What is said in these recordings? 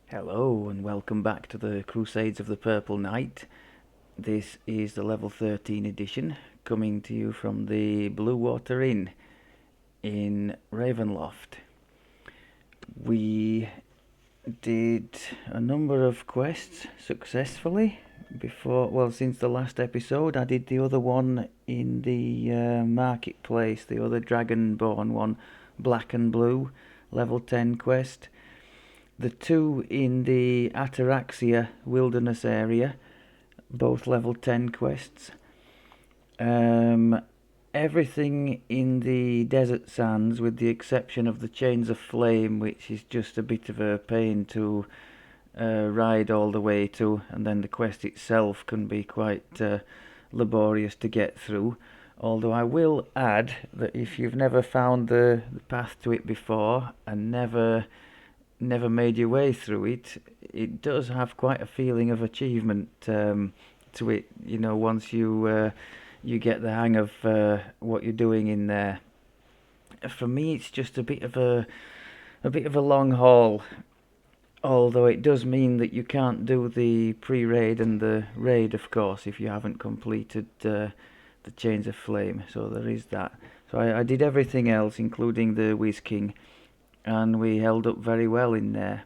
Hello and welcome back to the Crusades of the Purple Knight. This is the level 13 edition, coming to you from the Blue Water Inn in Ravenloft. We did a number of quests successfully since the last episode. I did the other one in the marketplace, the other Dragonborn one, Black and Blue, level 10 quest. The two in the Ataraxia wilderness area, both level 10 quests. Everything in the desert sands, with the exception of the Chains of Flame, which is just a bit of a pain to ride all the way to, and then the quest itself can be quite laborious to get through. Although I will add that if you've never found the path to it before and never made your way through it, it does have quite a feeling of achievement to it. You know, once you get the hang of what you're doing in there. For me, it's just a bit of a long haul. Although it does mean that you can't do the pre-raid and the raid, of course, if you haven't completed the Chains of Flame. So there is that. So I did everything else, including the Whiz King, and we held up very well in there.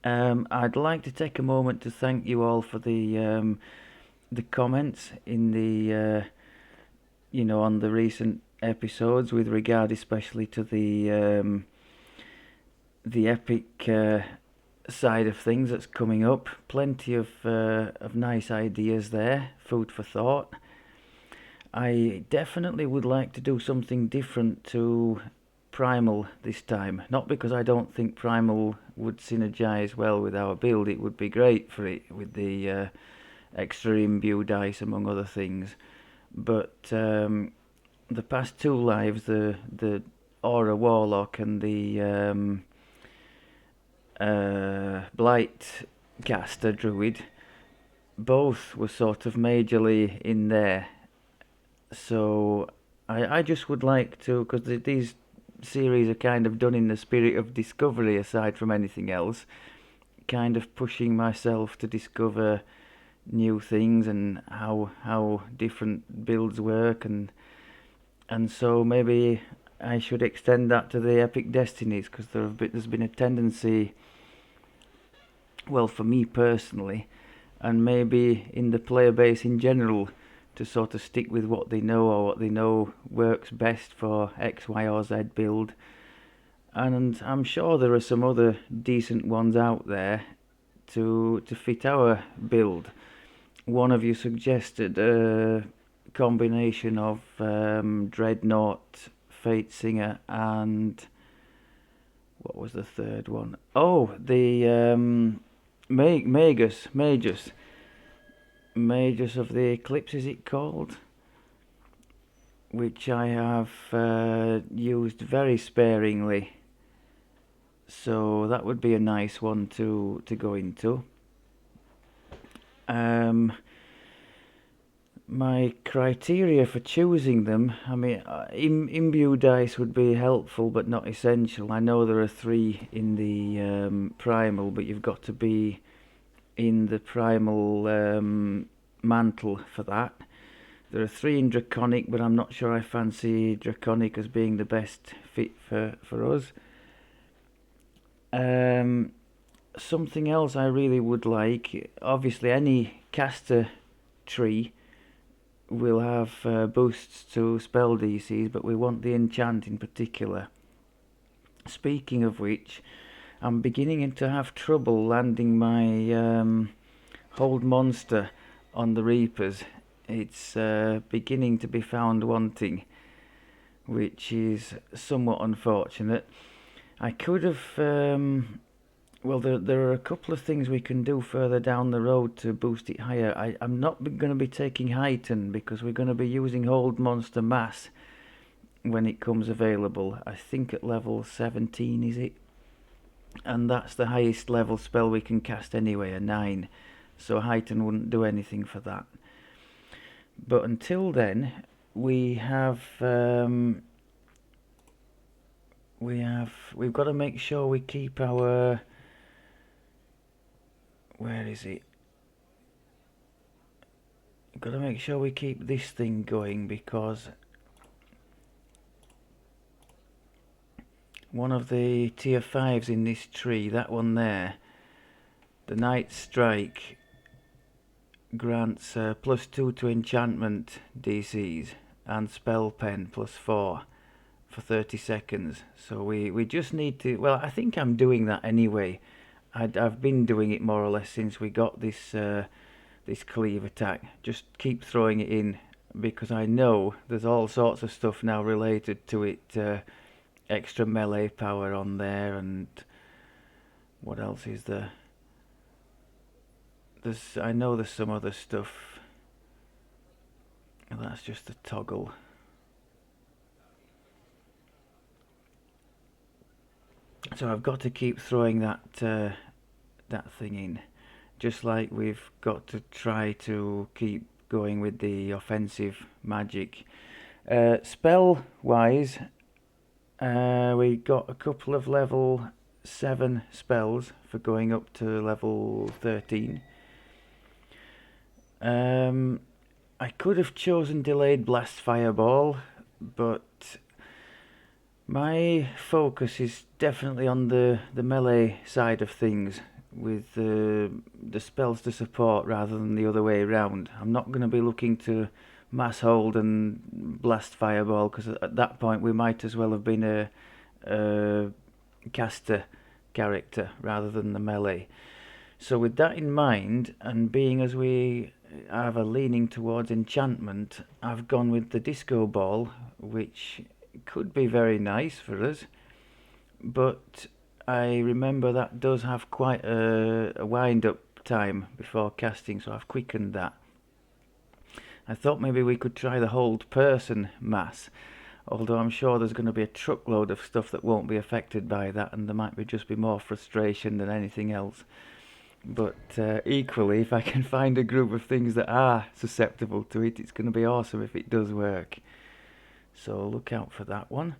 I'd like to take a moment to thank you all for the comments in the on the recent episodes, with regard especially to the epic side of things that's coming up. Plenty of nice ideas there, food for thought. I definitely would like to do something different to Primal this time. Not because I don't think Primal would synergize well with our build. It would be great for it with the extra imbue dice, among other things. But the past two lives, the Aura Warlock and the Blight Caster Druid, both were sort of majorly in there. So I just would like to, because these series are kind of done in the spirit of discovery, aside from anything else, kind of pushing myself to discover new things and how different builds work, and so maybe I should extend that to the Epic Destinies, because there's been a tendency, well, for me personally, and maybe in the player base in general, to sort of stick with what they know, or what they know works best for X, Y, or Z build. And I'm sure there are some other decent ones out there to fit our build. One of you suggested a combination of Dreadnought, Fate Singer, and what was the third one? Oh, the Magus. Magus of the Eclipse, is it called? Which I have used very sparingly. So that would be a nice one to go into. My criteria for choosing them, I mean, imbue dice would be helpful but not essential. I know there are 3 in the primal, but you've got to be in the primal mantle for that. There are 3 in Draconic, but I'm not sure I fancy Draconic as being the best fit for us. Something else I really would like, obviously any caster tree will have boosts to spell DCs, but we want the enchant in particular. Speaking of which, I'm beginning to have trouble landing my hold monster on the Reapers. It's beginning to be found wanting, which is somewhat unfortunate. I could have there are a couple of things we can do further down the road to boost it higher. I'm not going to be taking Heighten, because we're going to be using Hold Monster Mass when it comes available. I think at level 17, is it? And that's the highest level spell we can cast anyway, a 9. So Heighten wouldn't do anything for that. But until then, we've got to make sure we keep our Where is it? Got to make sure we keep this thing going, because one of the tier 5s in this tree, that one there, the Night Strike, grants +2 to enchantment DCs and spell pen +4 for 30 seconds. So we just need to, well, I think I'm doing that anyway. I've been doing it more or less since we got this this cleave attack. Just keep throwing it in, because I know there's all sorts of stuff now related to it. Extra melee power on there, and what else is there? I know there's some other stuff. That's just a toggle. So I've got to keep throwing that that thing in, just like we've got to try to keep going with the offensive magic. Spell wise, we got a couple of level 7 spells for going up to level 13. I could have chosen Delayed Blast Fireball, but my focus is definitely on the melee side of things, with the spells to support rather than the other way around. I'm not going to be looking to mass hold and blast fireball, because at that point we might as well have been a caster character rather than the melee. So with that in mind, and being as we have a leaning towards enchantment, I've gone with the disco ball, which could be very nice for us, but I remember that does have quite a wind up time before casting, so I've quickened that. I thought maybe we could try the hold person mass, although I'm sure there's going to be a truckload of stuff that won't be affected by that, and there might just be more frustration than anything else. But equally, if I can find a group of things that are susceptible to it, it's going to be awesome if it does work. So look out for that one.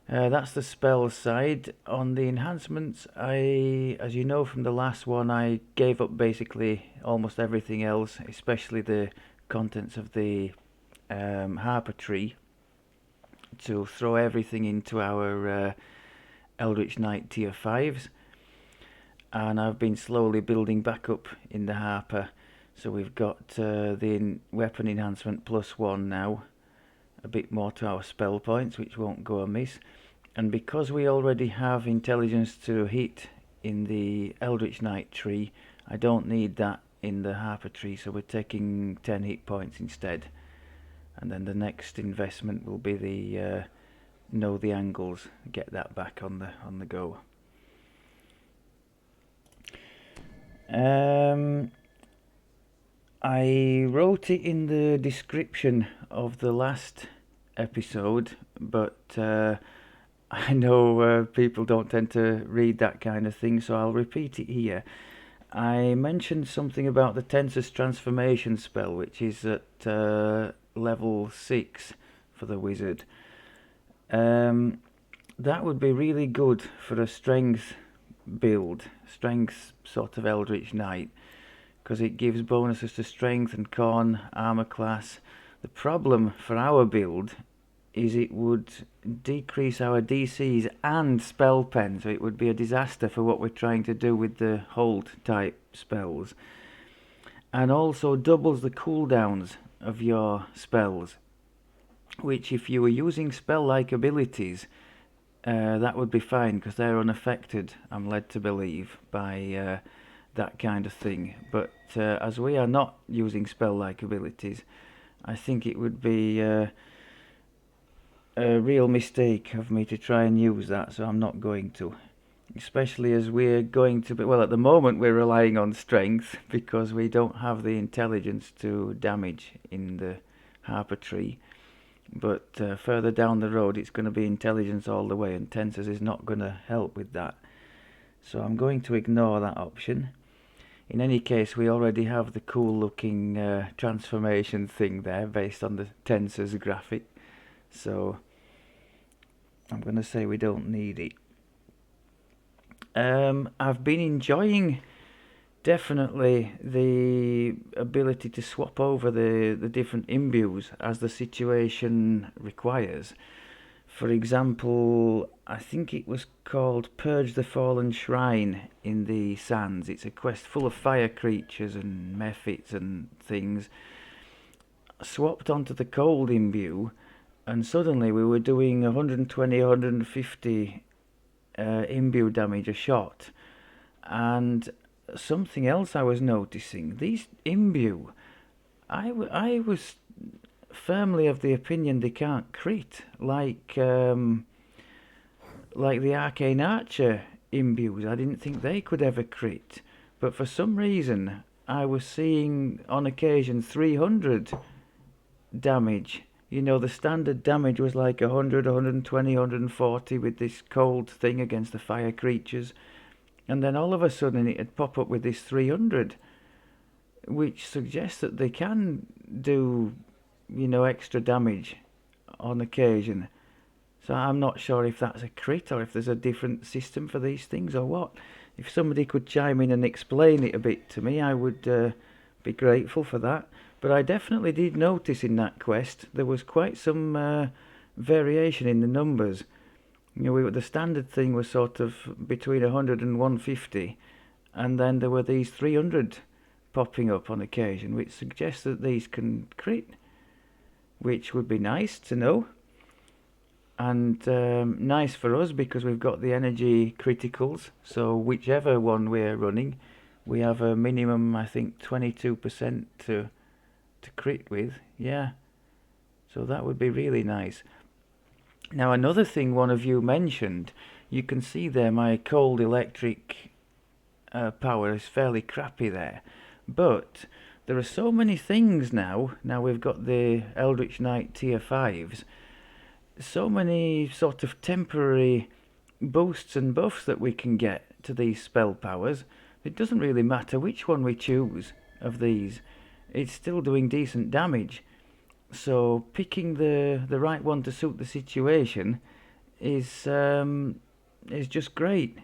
That's the spell side. On the enhancements, as you know from the last one, I gave up basically almost everything else, especially the contents of the Harper tree, to throw everything into our Eldritch Knight tier 5s. And I've been slowly building back up in the Harper. So we've got the weapon enhancement +1 now, a bit more to our spell points, which won't go amiss. And because we already have intelligence to hit in the Eldritch Knight tree, I don't need that in the Harper tree, so we're taking 10 hit points instead. And then the next investment will be the know the angles, get that back on the go. I wrote it in the description of the last episode, but I know people don't tend to read that kind of thing, so I'll repeat it here. I mentioned something about the Tensor's Transformation spell, which is at level 6 for the wizard. That would be really good for a strength build, strength sort of Eldritch Knight, because it gives bonuses to strength and con, armor class. The problem for our build is it would decrease our DCs and spell pen, so it would be a disaster for what we're trying to do with the hold type spells, and also doubles the cooldowns of your spells, which if you were using spell-like abilities, that would be fine, because they're unaffected, I'm led to believe, by that kind of thing. But as we are not using spell-like abilities, I think it would be a real mistake of me to try and use that, so I'm not going to. Especially as we're going to be, well, at the moment we're relying on strength, because we don't have the intelligence to damage in the Harper tree. But further down the road it's going to be intelligence all the way, and Tensors is not going to help with that. So I'm going to ignore that option. In any case, we already have the cool looking transformation thing there based on the Tensors graphic. So I'm going to say we don't need it. I've been enjoying definitely the ability to swap over the different imbues as the situation requires. For example, I think it was called Purge the Fallen Shrine in the Sands. It's a quest full of fire creatures and mephits and things. Swapped onto the cold imbue, and suddenly we were doing 120, 150 imbue damage a shot. And something else I was noticing, these imbue, I was firmly of the opinion they can't crit like the Arcane Archer imbues. I didn't think they could ever crit, but for some reason I was seeing on occasion 300 damage. You know, the standard damage was like 100, 120, 140 with this cold thing against the fire creatures, and then all of a sudden it'd pop up with this 300, which suggests that they can do, extra damage on occasion. So I'm not sure if that's a crit or if there's a different system for these things or what. If somebody could chime in and explain it a bit to me, I would be grateful for that. But I definitely did notice in that quest there was quite some variation in the numbers. The standard thing was sort of between 100 and 150, and then there were these 300 popping up on occasion, which suggests that these can crit, which would be nice to know. And nice for us because we've got the energy criticals, so whichever one we're running, we have a minimum, I think, 22% to crit with. Yeah, so that would be really nice. Now, another thing one of you mentioned, you can see there my cold electric power is fairly crappy there, but there are so many things now. Now we've got the Eldritch Knight tier 5s, so many sort of temporary boosts and buffs that we can get to these spell powers. It doesn't really matter which one we choose of these, it's still doing decent damage. So picking the right one to suit the situation is just great,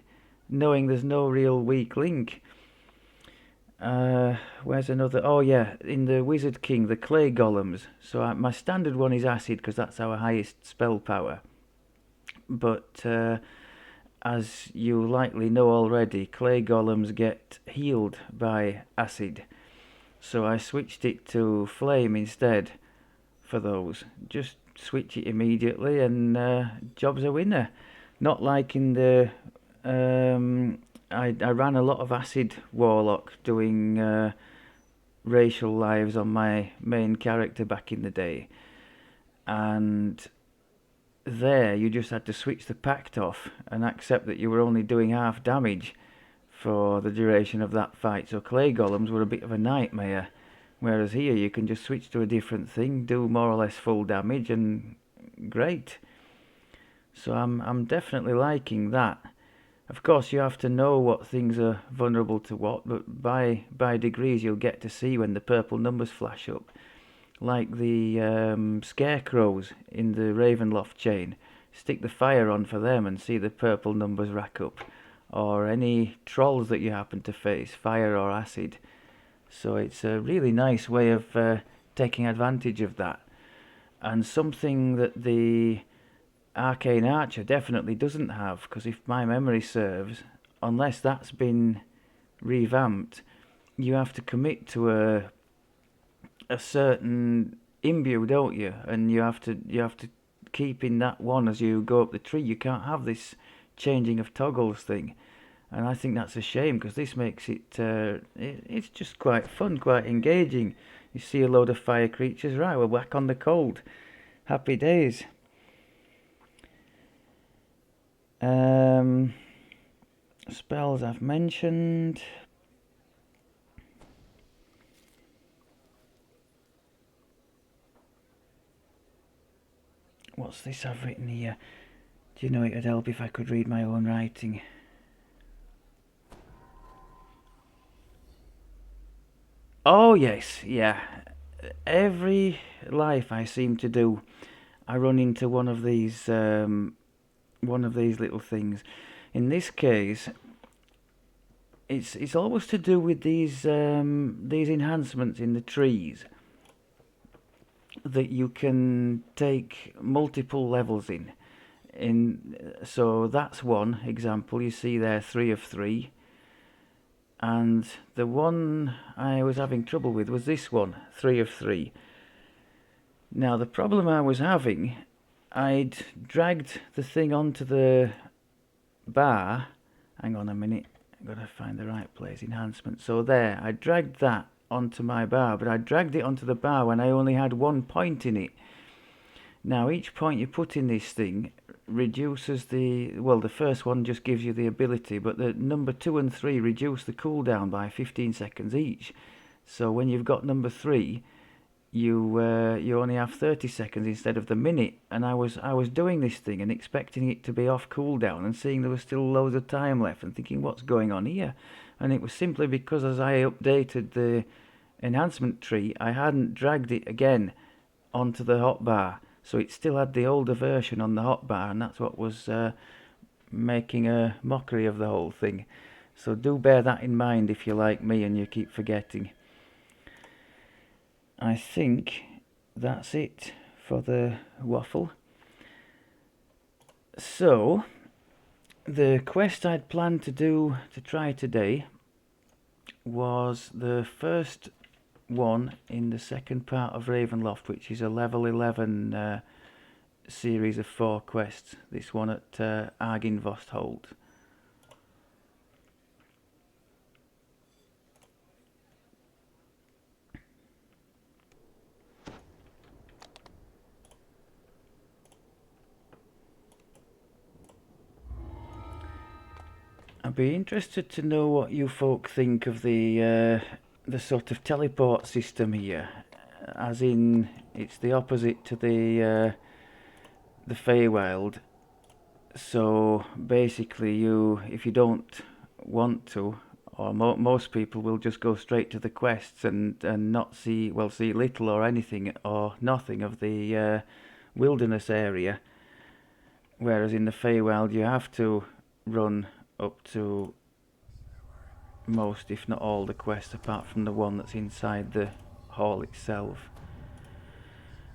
knowing there's no real weak link. Where's another? Oh yeah, in the Wizard King, the clay golems. So my standard one is acid because that's our highest spell power. But as you likely know already, clay golems get healed by acid. So I switched it to flame instead for those. Just switch it immediately and job's a winner. Not like in the I ran a lot of acid warlock doing racial lives on my main character back in the day, and there you just had to switch the pact off and accept that you were only doing half damage for the duration of that fight. So clay golems were a bit of a nightmare, whereas here you can just switch to a different thing, do more or less full damage, and great. So I'm definitely liking that. Of course, you have to know what things are vulnerable to what, but by degrees you'll get to see when the purple numbers flash up. Like the scarecrows in the Ravenloft chain. Stick the fire on for them and see the purple numbers rack up. Or any trolls that you happen to face, fire or acid. So it's a really nice way of taking advantage of that. And something that the Arcane Archer definitely doesn't have, because if my memory serves, unless that's been revamped, you have to commit to a certain imbue, don't you? And you have to keep in that one as you go up the tree. You can't have this changing of toggles thing, and I think that's a shame because this makes it's just quite fun, quite engaging. You see a load of fire creatures, right? We'll whack on the cold. Happy days. Spells I've mentioned. What's this I've written here? Do you know it'd help if I could read my own writing? Oh yes, yeah. Every life I seem to do, I run into one of these little things. In this case, it's always to do with these enhancements in the trees that you can take multiple levels in. So that's one example. You see there 3 of 3. And the one I was having trouble with was this one, 3 of 3. Now the problem I was having, I'd dragged the thing onto the bar. Hang on a minute, I've got to find the right place. Enhancement. So there, I dragged that onto my bar, but I dragged it onto the bar when I only had 1 point in it. Now each point you put in this thing reduces the first one just gives you the ability, but the number 2 and 3 reduce the cooldown by 15 seconds each. So when you've got number 3, you only have 30 seconds instead of the minute. And I was doing this thing and expecting it to be off cooldown and seeing there was still loads of time left and thinking, what's going on here? And it was simply because as I updated the enhancement tree, I hadn't dragged it again onto the hotbar. So it still had the older version on the hotbar, and that's what was making a mockery of the whole thing. So do bear that in mind if you're like me and you keep forgetting. I think that's it for the waffle. So the quest I'd planned to try today was the first one in the second part of Ravenloft, which is a level 11 series of 4 quests. This one at Arginvostholt. I'd be interested to know what you folk think of the sort of teleport system here, as in it's the opposite to the Feywild. So basically, if you don't want to, or most people will just go straight to the quests and not see little or anything or nothing of the wilderness area. Whereas in the Feywild, you have to run up to most, if not all, the quests, apart from the one that's inside the hall itself.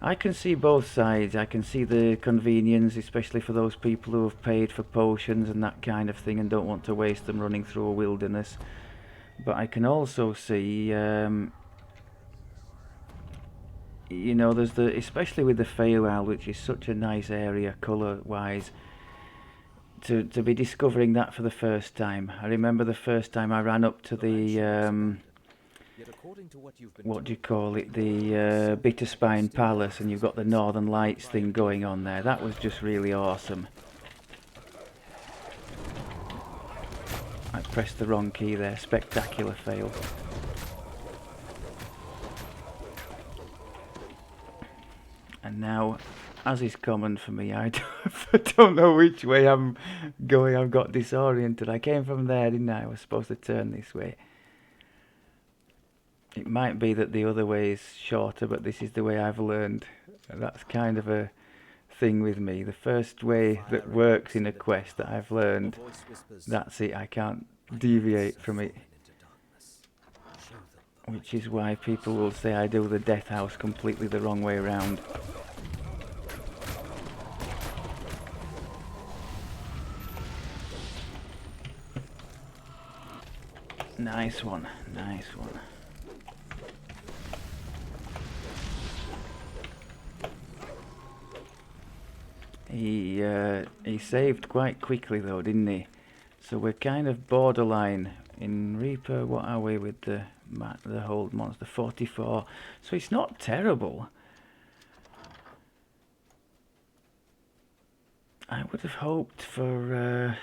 I can see both sides. I can see the convenience, especially for those people who have paid for potions and that kind of thing and don't want to waste them running through a wilderness. But I can also see, there's especially with the Feywild, which is such a nice area colour-wise, to be discovering that for the first time. I remember the first time I ran up to the what do you call it, the Bitterspine Palace, and you've got the Northern Lights thing going on there. That was just really awesome. I pressed the wrong key there. Spectacular fail. And now, as is common for me, I don't know which way I'm going. I've got disoriented. I came from there, didn't I? I was supposed to turn this way. It might be that the other way is shorter, but this is the way I've learned. That's kind of a thing with me. The first way that works in a quest that I've learned, that's it. I can't deviate from it. Which is why people will say I do the Death House completely the wrong way around. Nice one, nice one. He saved quite quickly though, didn't he? So we're kind of borderline in Reaper. What are we with the hold monster? 44. So it's not terrible. I would have hoped for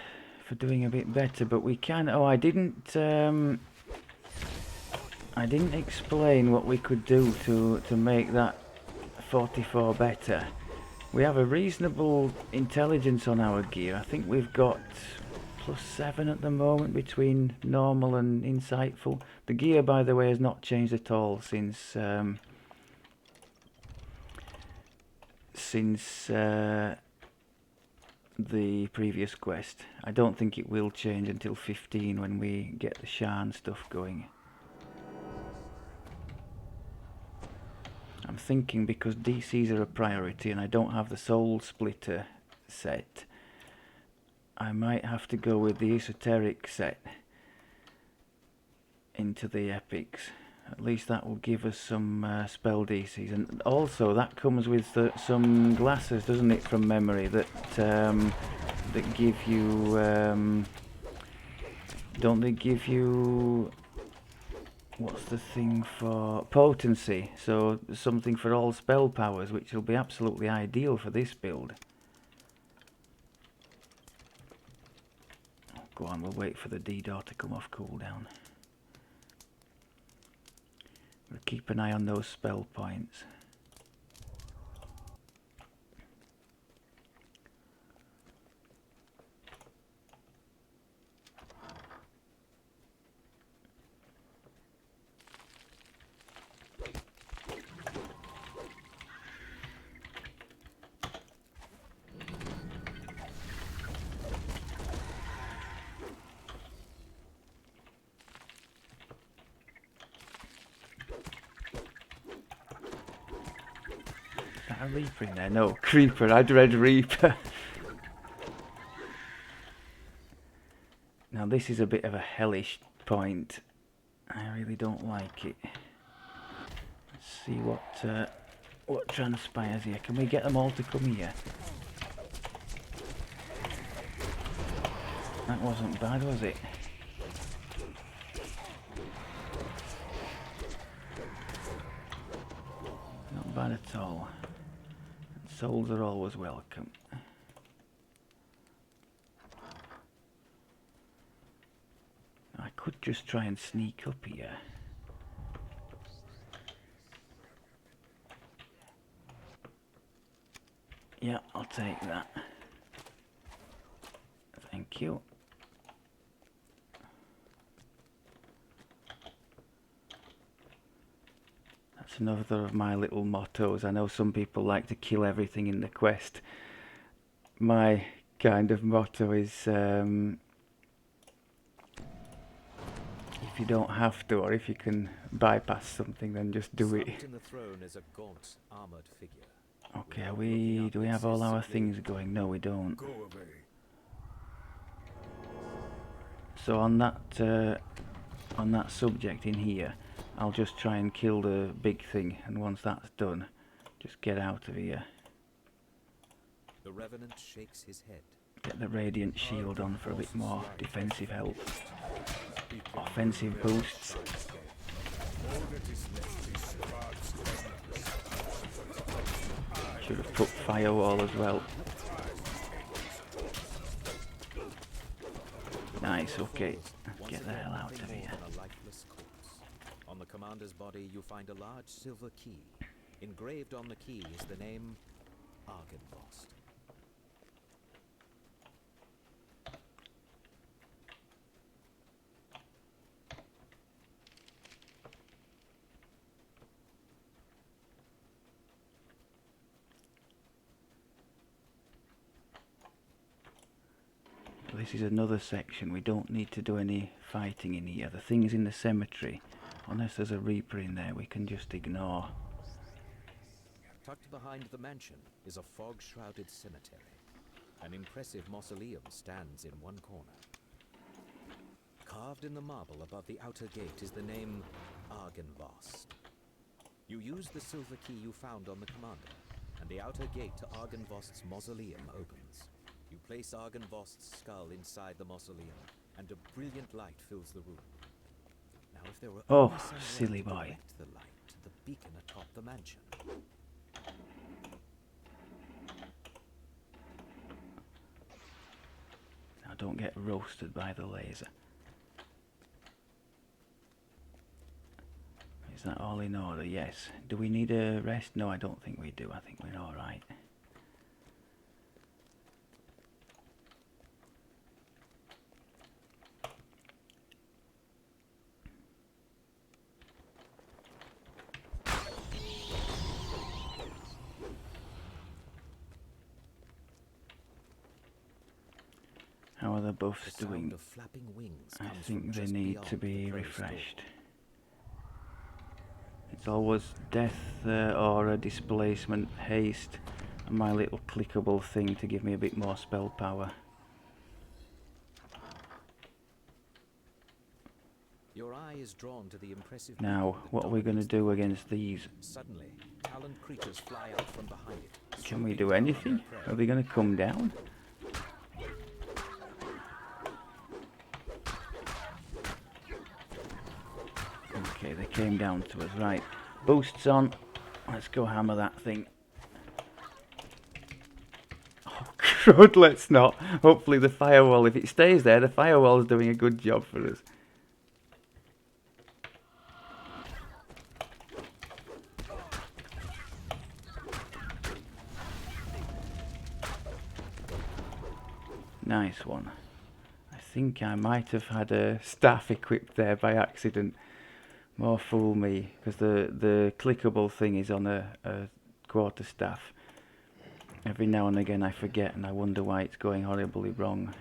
doing a bit better, but we can. Oh, I didn't explain what we could do to make that 44 better. We have a reasonable intelligence on our gear. I think we've got +7 at the moment between normal and insightful. The gear, by the way, has not changed at all since the previous quest. I don't think it will change until 15 when we get the Sharn stuff going. I'm thinking because DCs are a priority and I don't have the Soul Splitter set, I might have to go with the Esoteric set into the epics. At least that will give us some spell DCs, and also that comes with some glasses, doesn't it, from memory, that that give you don't they give you, what's the thing for potency? So something for all spell powers, which will be absolutely ideal for this build. Go on, we'll wait for the DDO to come off cooldown. We'll keep an eye on those spell points. A Reaper in there? No, Creeper. I dread Reaper. Now this is a bit of a hellish point. I really don't like it. Let's see what transpires here. Can we get them all to come here? That wasn't bad, was it? Not bad at all. Souls are always welcome. I could just try and sneak up here. Yeah, I'll take that. Thank you. That's another of my little mottos. I know some people like to kill everything in the quest. My kind of motto is if you don't have to, or if you can bypass something, then just do it. Okay, do we have all our things going? No, we don't. So on that subject in here, I'll just try and kill the big thing, and once that's done, just get out of here. The Revenant shakes his head. Get the Radiant Shield on for a bit more defensive help. Offensive boosts. Should have put Firewall as well. Nice, okay. Let's get the hell out of here. On the commander's body, you find a large silver key. Engraved on the key is the name Argynvost. This is another section. We don't need to do any fighting in here. The things in the cemetery, unless there's a Reaper in there, we can just ignore. Tucked behind the mansion is a fog-shrouded cemetery. An impressive mausoleum stands in one corner. Carved in the marble above the outer gate is the name Argynvost. You use the silver key you found on the commander, and the outer gate to Argynvost's mausoleum opens. You place Argynvost's skull inside the mausoleum, and a brilliant light fills the room. Now, if there were only some silly way to boy. direct the light to the beacon atop the mansion. Now don't get roasted by the laser. Is that all in order? Yes. Do we need a rest? No, I don't think we do. I think we're alright. the buffs The sound doing? of flapping wings I comes think from they just need beyond to the be closed refreshed. door. It's always death, aura, displacement, haste, and my little clickable thing to give me a bit more spell power. Your eye is drawn to the impressive Now, beacon that what are we going to dominates the do courtyard. against these? Suddenly, taloned creatures fly out from behind it. Can we swooping do down on anything? their Are prey. they going to come down? Okay, they came down to us. Right, boosts on. Let's go hammer that thing. Oh, crud, let's not. Hopefully the firewall, if it stays there, the firewall is doing a good job for us. Nice one. I think I might have had a staff equipped there by accident. More fool me, because the clickable thing is on a quarterstaff. Every now and again I forget and I wonder why it's going horribly wrong.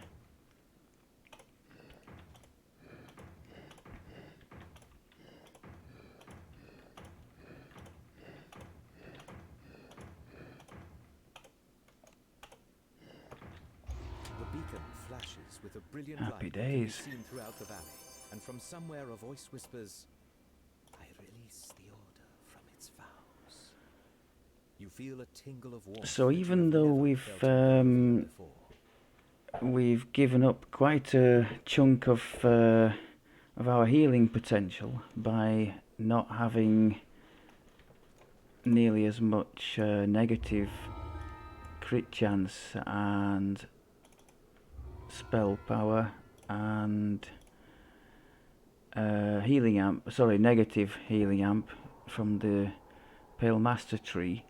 The beacon flashes with a brilliant Happy light that can be days. seen throughout the valley, and from somewhere a voice whispers, "I release the order from its vows." You feel a tingle of warmth. So that you even have though never we've felt in Ravenloft before. we've given up quite a chunk of our healing potential by not having nearly as much negative crit chance and spell power and healing amp, sorry, negative healing amp from the Pale Master tree,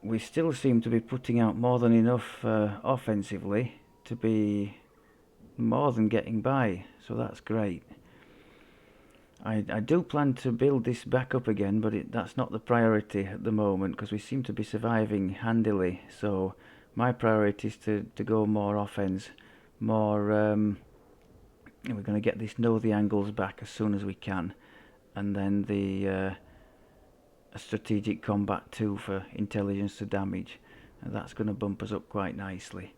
we still seem to be putting out more than enough offensively to be more than getting by, so that's great. I do plan to build this back up again, but that's not the priority at the moment because we seem to be surviving handily, so my priority is to go more offense, more we're going to get this know the angles back as soon as we can, and then the strategic combat 2 for intelligence to damage, and that's going to bump us up quite nicely.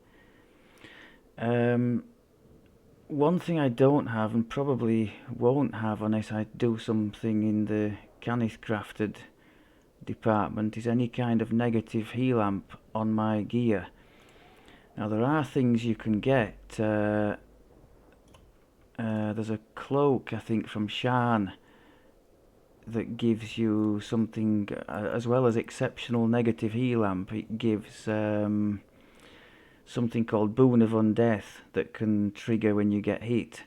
One thing I don't have and probably won't have unless I do something in the Canith crafted department is any kind of negative heal amp on my gear. Now there are things you can get. There's a cloak I think from Shan that gives you something as well as exceptional negative heal amp. It gives something called Boon of Undeath that can trigger when you get hit,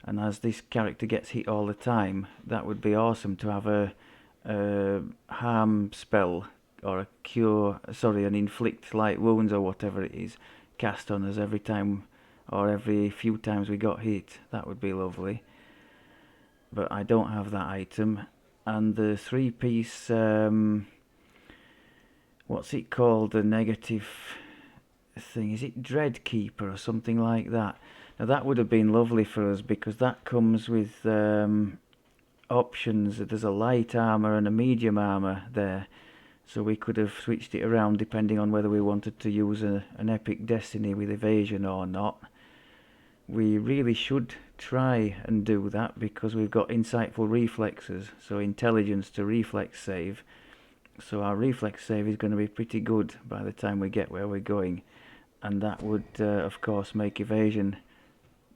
and as this character gets hit all the time, that would be awesome to have a harm spell or a cure, sorry, an inflict light wounds or whatever it is cast on us every time or every few times we got hit. That would be lovely, but I don't have that item. And the 3-piece what's it called, the negative thing, is it Dreadkeeper or something like that? Now that would have been lovely for us because that comes with options. There's a light armor and a medium armor there, so we could have switched it around depending on whether we wanted to use an epic destiny with evasion or not. We really should try and do that because we've got insightful reflexes, so intelligence to reflex save, so our reflex save is going to be pretty good by the time we get where we're going, and that would of course make evasion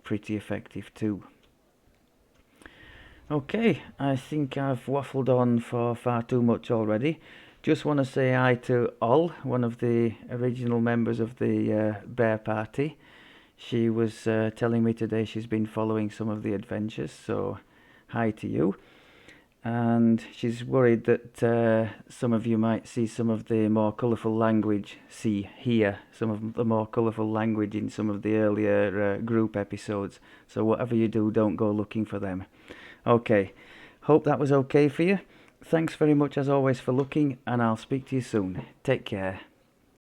pretty effective too. Okay, I think I've waffled on for far too much already. Just want to say hi to Ol, one of the original members of the Bear Party. She was telling me today she's been following some of the adventures, so hi to you. And she's worried that some of you might see some of the more colourful language, hear some of the more colourful language in some of the earlier group episodes. So whatever you do, don't go looking for them. Okay, hope that was okay for you. Thanks very much as always for looking, and I'll speak to you soon. Take care.